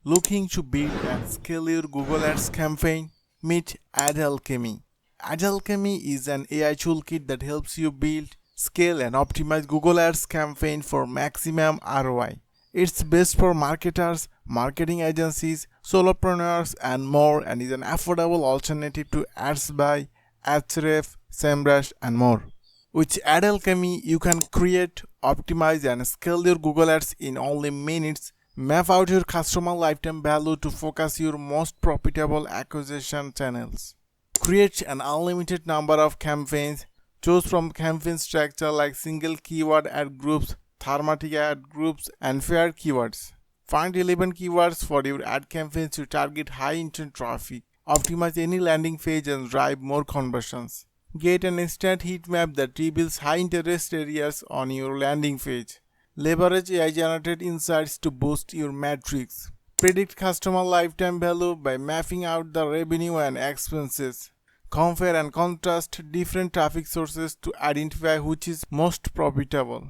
Looking to build and scale your Google Ads campaign? Meet Ad Alchemy. Ad Alchemy is an AI toolkit that helps you build, scale, and optimize Google Ads campaign for maximum ROI. It's best for marketers, marketing agencies, solopreneurs, and more, and is an affordable alternative to Ads.Buy, Ahrefs, SEMrush, and more. With Ad Alchemy, you can create, optimize, and scale your Google Ads in only minutes. Map out your customer lifetime value to focus your most profitable acquisition channels. Create an unlimited number of campaigns. Choose from campaign structure like single keyword ad groups, thematic ad groups, and fair keywords. Find relevant keywords for your ad campaigns to target high intent traffic. Optimize any landing page and drive more conversions. Get an instant heat map that reveals high interest areas on your landing page. Leverage AI-generated insights to boost your metrics. Predict customer lifetime value by mapping out the revenue and expenses. Compare and contrast different traffic sources to identify which is most profitable.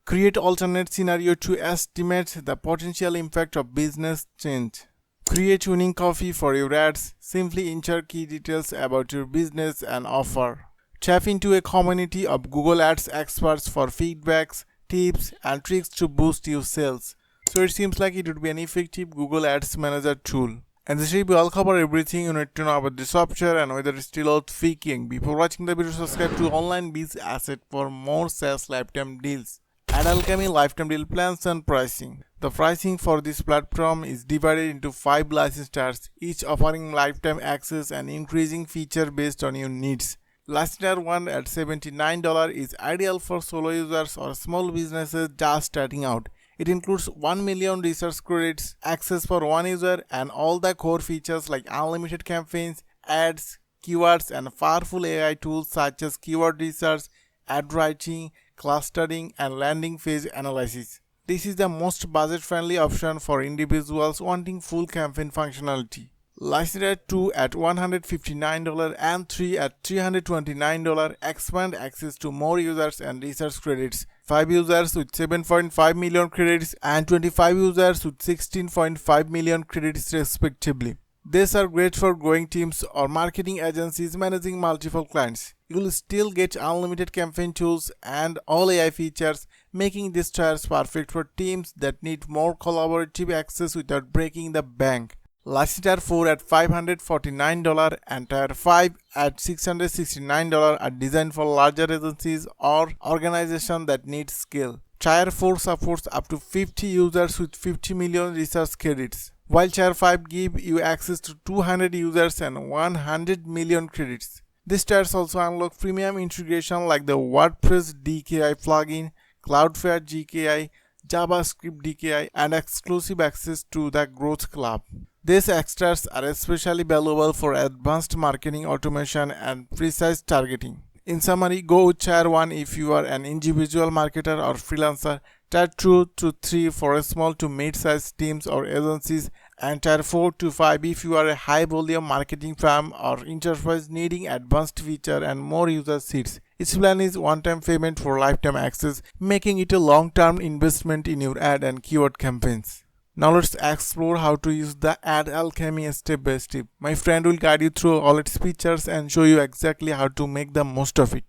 Create alternate scenario to estimate the potential impact of business change. Create unique copy for your ads. Simply enter key details about your business and offer. Tap into a community of Google Ads experts for feedbacks, tips, and tricks to boost your sales. So it seems like it would be an effective Google Ads Manager tool. And this will be all cover everything you need to know about this software and whether it's still worth picking. Before watching the video, subscribe to Online Biz Asset for more sales lifetime deals. Ad Alchemy lifetime deal plans and pricing. The pricing for this platform is divided into 5 license tiers, each offering lifetime access and increasing feature based on your needs. License tier 1 at $79 is ideal for solo users or small businesses just starting out. It includes 1 million research credits, access for one user, and all the core features like unlimited campaigns, ads, keywords, and powerful AI tools such as keyword research, ad writing, clustering, and landing page analysis. This is the most budget-friendly option for individuals wanting full campaign functionality. License tier 2 at $159 and 3 at $329 expand access to more users and research credits. 5 users with 7.5 million credits and 25 users with 16.5 million credits respectively. These are great for growing teams or marketing agencies managing multiple clients. You'll still get unlimited campaign tools and all AI features, making these tiers perfect for teams that need more collaborative access without breaking the bank. License tier 4 at $549 and tier 5 at $669 are designed for larger agencies or organizations that need scale. Tier 4 supports up to 50 users with 50 million research credits, while tier 5 give you access to 200 users and 100 million credits. These tiers also unlock premium integration like the WordPress DKI plugin, Cloudflare GKI, JavaScript DKI, and exclusive access to the Growth Club. These extras are especially valuable for advanced marketing automation and precise targeting. In summary, go with tier 1 if you are an individual marketer or freelancer, tier 2 to 3 for small to mid-sized teams or agencies, and tier 4 to 5 if you are a high-volume marketing firm or enterprise needing advanced feature and more user seats. Each plan is one-time payment for lifetime access, making it a long-term investment in your ad and keyword campaigns. Now let's explore how to use the Ad Alchemy step by step. My friend will guide you through all its features and show you exactly how to make the most of it.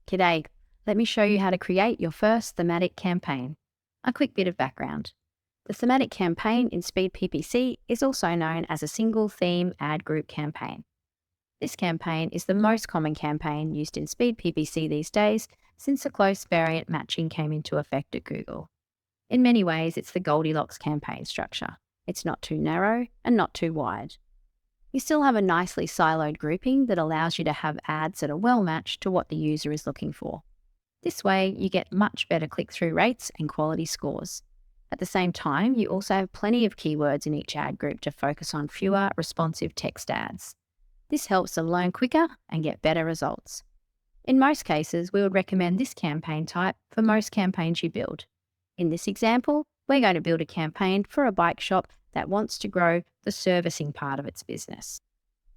G'day, let me show you how to create your first thematic campaign. A quick bit of background. The thematic campaign in Speed PPC is also known as a single theme ad group campaign. This campaign is the most common campaign used in Speed PPC these days since the close variant matching came into effect at Google. In many ways, it's the Goldilocks campaign structure. It's not too narrow and not too wide. You still have a nicely siloed grouping that allows you to have ads that are well matched to what the user is looking for. This way, you get much better click-through rates and quality scores. At the same time, you also have plenty of keywords in each ad group to focus on fewer responsive text ads. This helps them learn quicker and get better results. In most cases, we would recommend this campaign type for most campaigns you build. In this example, we're going to build a campaign for a bike shop that wants to grow the servicing part of its business.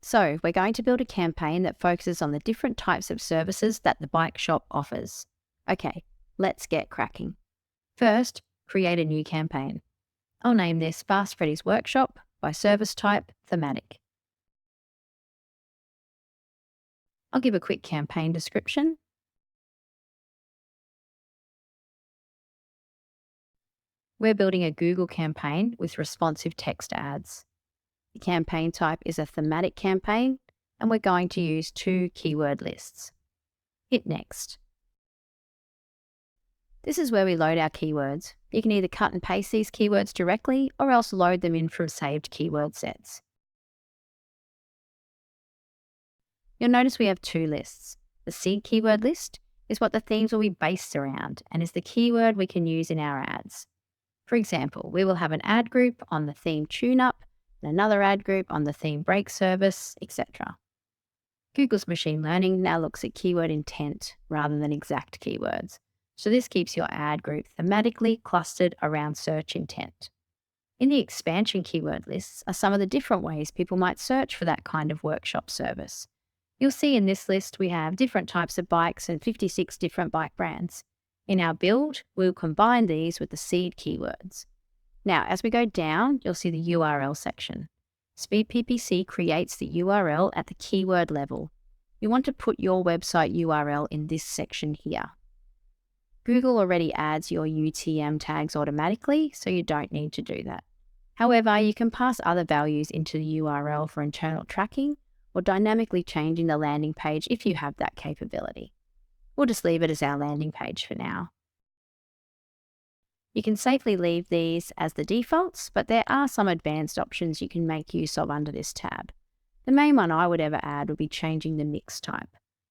So we're going to build a campaign that focuses on the different types of services that the bike shop offers. Okay, let's get cracking. First, create a new campaign. I'll name this Fast Freddy's Workshop by service type thematic. I'll give a quick campaign description. We're building a Google campaign with responsive text ads. The campaign type is a thematic campaign, and we're going to use 2 keyword lists. Hit Next. This is where we load our keywords. You can either cut and paste these keywords directly or else load them in from saved keyword sets. You'll notice we have 2 lists. The seed keyword list is what the themes will be based around and is the keyword we can use in our ads. For example, we will have an ad group on the theme tune-up and another ad group on the theme break service, etc. Google's machine learning now looks at keyword intent rather than exact keywords. So this keeps your ad group thematically clustered around search intent. In the expansion keyword lists are some of the different ways people might search for that kind of workshop service. You'll see in this list we have different types of bikes and 56 different bike brands. In our build, we'll combine these with the seed keywords. Now, as we go down, you'll see the URL section. Speed PPC creates the URL at the keyword level. You want to put your website URL in this section here. Google already adds your UTM tags automatically, so you don't need to do that. However, you can pass other values into the URL for internal tracking or dynamically changing the landing page if you have that capability. We'll just leave it as our landing page for now. You can safely leave these as the defaults, but there are some advanced options you can make use of under this tab. The main one I would ever add would be changing the mix type.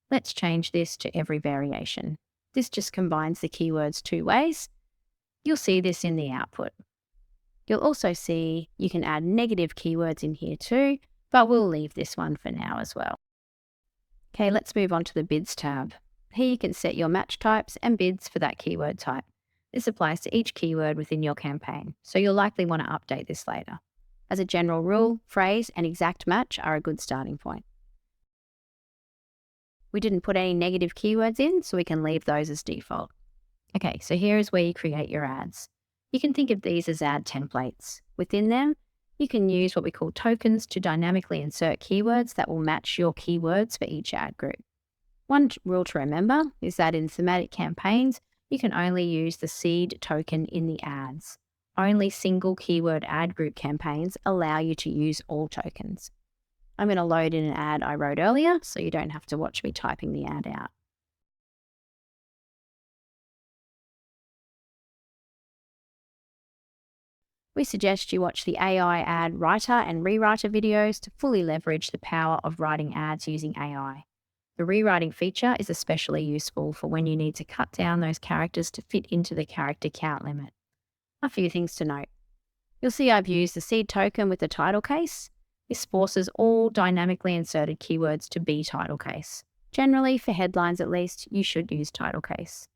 Let's change this to every variation. This just combines the keywords 2 ways. You'll see this in the output. You'll also see you can add negative keywords in here too, but we'll leave this one for now as well. Okay, let's move on to the bids tab. Here you can set your match types and bids for that keyword type. This applies to each keyword within your campaign, so you'll likely want to update this later. As a general rule, phrase and exact match are a good starting point. We didn't put any negative keywords in, so we can leave those as default. Okay, so here is where you create your ads. You can think of these as ad templates. Within them, you can use what we call tokens to dynamically insert keywords that will match your keywords for each ad group. One rule to remember is that in thematic campaigns, you can only use the seed token in the ads. Only single keyword ad group campaigns allow you to use all tokens. I'm going to load in an ad I wrote earlier, so you don't have to watch me typing the ad out. We suggest you watch the AI ad writer and rewriter videos to fully leverage the power of writing ads using AI. The rewriting feature is especially useful for when you need to cut down those characters to fit into the character count limit. A few things to note. You'll see I've used the seed token with the title case. This forces all dynamically inserted keywords to be title case. Generally, for headlines at least, you should use title case.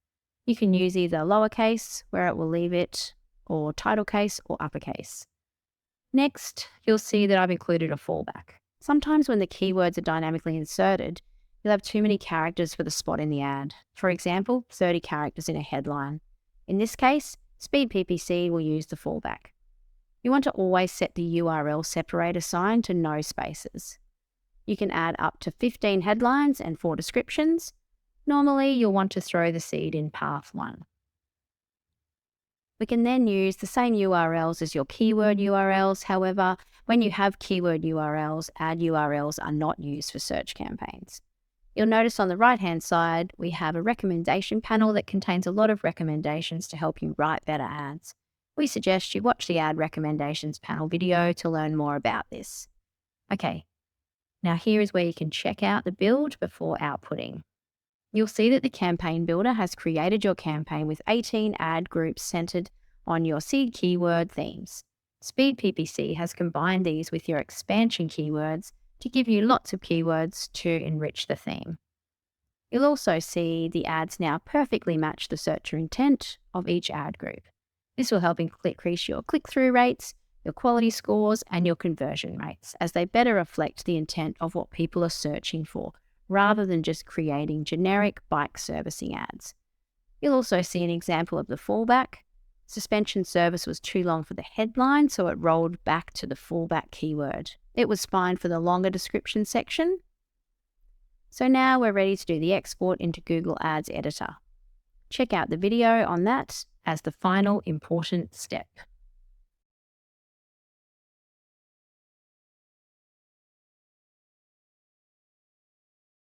You can use either lowercase, where it will leave it, or title case or uppercase. Next, you'll see that I've included a fallback. Sometimes when the keywords are dynamically inserted, you'll have too many characters for the spot in the ad. For example, 30 characters in a headline. In this case, Speed PPC will use the fallback. You want to always set the URL separator sign to no spaces. You can add up to 15 headlines and 4 descriptions. Normally, you'll want to throw the seed in path 1. We can then use the same URLs as your keyword URLs. However, when you have keyword URLs, ad URLs are not used for search campaigns. You'll notice on the right-hand side, we have a recommendation panel that contains a lot of recommendations to help you write better ads. We suggest you watch the ad recommendations panel video to learn more about this. Okay, now here is where you can check out the build before outputting. You'll see that the campaign builder has created your campaign with 18 ad groups centered on your seed keyword themes. Speed PPC has combined these with your expansion keywords to give you lots of keywords to enrich the theme. You'll also see the ads now perfectly match the searcher intent of each ad group. This will help increase your click-through rates, your quality scores, and your conversion rates, as they better reflect the intent of what people are searching for, rather than just creating generic bike servicing ads. You'll also see an example of the fallback. Suspension service was too long for the headline, so it rolled back to the fallback keyword. It was fine for the longer description section. So now we're ready to do the export into Google Ads Editor. Check out the video on that as the final important step.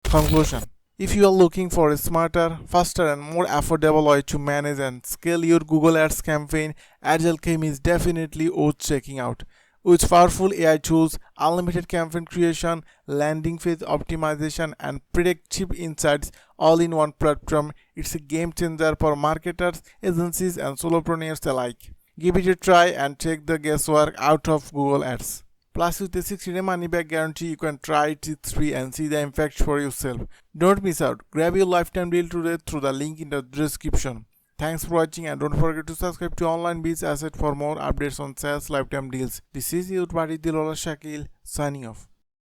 Conclusion. If you are looking for a smarter, faster and more affordable way to manage and scale your Google Ads campaign, Ad Alchemy is definitely worth checking out. With powerful AI tools, unlimited campaign creation, landing page optimization and predictive insights all in one platform, it's a game changer for marketers, agencies and solopreneurs alike. Give it a try and take the guesswork out of Google Ads. Plus, with a 60-day money-back guarantee, you can try it, it's free and see the impact for yourself. Don't miss out. Grab your lifetime deal today through the link in the description. Thanks for watching and don't forget to subscribe to Online Biz Asset for more updates on sales lifetime deals. This is your buddy Dilola Shakil signing off.